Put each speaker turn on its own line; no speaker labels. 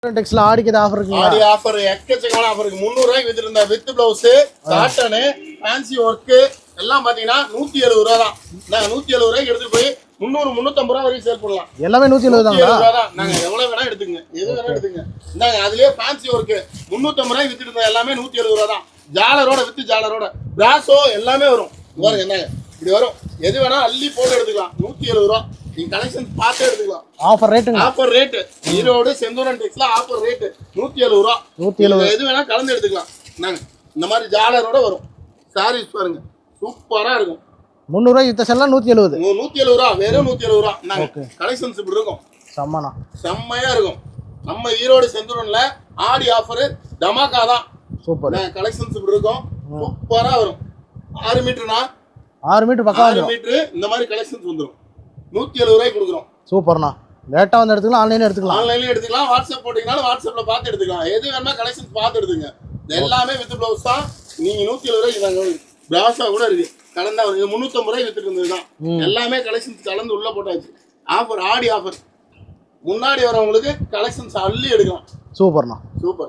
டெக்ஸ்ல ஆடிக்கு ஆஃபர் இருக்குங்க.
ஆடி ஆஃபர் எக்கச்சக்கமான ஆஃபர் இருக்கு. 300 ரூபாய்க்கு வித்துட்டு with blouse cotton fancy work எல்லாம் பாத்தீங்கன்னா 170 ரூபா தான். நாங்க 170 ரூபாய்க்கு எடுத்து போய் 300 350 ரூபா வரைக்கும் சேல் பண்ணலாம்.
எல்லாமே 170 தாங்களா?
நாங்க எவ்வளவு வேணா எடுத்துங்க, எது வேணா எடுத்துங்க. இந்தாங்க அதுலயே ஃபேன்சி ஒர்க் 350 ரூபாய்க்கு வித்துட்டு இருந்தா எல்லாமே 170 ரூபா தான். ஜாலரோட வித்து ஜாலரோட பிராசோ எல்லாமே வரும். பாருங்க என்னங்க இப்படி வரும். எது வேணா அள்ளி போட்டு எடுத்துக்கலாம். 170 ரூபா. நீங்க கலெக்ஷன்ஸ் பார்த்து எடுத்துக்கலாம்.
ஆஃபர் ரேட்டுங்க.
ஆஃபர் ரேட் ஈரோடு செந்தூரன் டெக்ஸ்ல ஆஃபர் ரேட் 170 ரூபா.
170
எது வேணா கலந்து எடுத்துக்கலாம். நாங்க இந்த மாதிரி ஜாலரோட வரும். சாரீஸ் பாருங்க சூப்பரா இருக்கும்.
300 ரூபாய் வித்த செல்லாம் 170.
170 ரூபா வெறும் 170 ரூபா. நாங்க கலெக்ஷன்ஸ் இப்படி இருக்கும்.
செம்மனா
செம்மையா இருக்கும். நம்ம ஈரோடு செந்தூரன்ல ஆடி ஆஃபர் டமாக்கா தான்.
சூப்பர்.
கலெக்ஷன்ஸ் இப்படி இருக்கும். சூப்பரா வரும். 6 மீட்டர்னா
6 மீட்டர் பக்கம்
6 மீட்டர் இந்த மாதிரி கலெக்ஷன்ஸ் வந்துரும். 170 ரூபாய்க்கு கொடுக்குறோம்.
சூப்பர்ண்ணா. லேட்டா வந்து எடுத்துக்கலாம், ஆன்லைன்ல எடுத்துக்கலாம்.
ஆன்லைன்லயும் எடுத்துக்கலாம், வாட்ஸ்அப் போட்டீங்கனாலும் வாட்ஸ்அப்ல பார்த்து எடுத்துக்கலாம். எது வேணுமா கலெக்ஷன்ஸ் பார்த்து எடுத்துங்க. எல்லாமே வித் பிளவுஸ் தான். நீங்க 170 ரூபாய்க்கு தாங்க. பிராசா கூட இருக்கு. கலந்தா இது 350 ரூபாய்க்கு வித்துட்டு இருந்ததுதான். எல்லாமே கலெக்ஷன்ஸ் கலந்து உள்ள போட்டாச்சு. ஆஃபர் ஆடி ஆஃபர். முன்னாடி வரவங்களுக்கு கலெக்ஷன்ஸ் அள்ளி எடுக்கலாம்.
சூப்பர்ண்ணா.
சூப்பர்.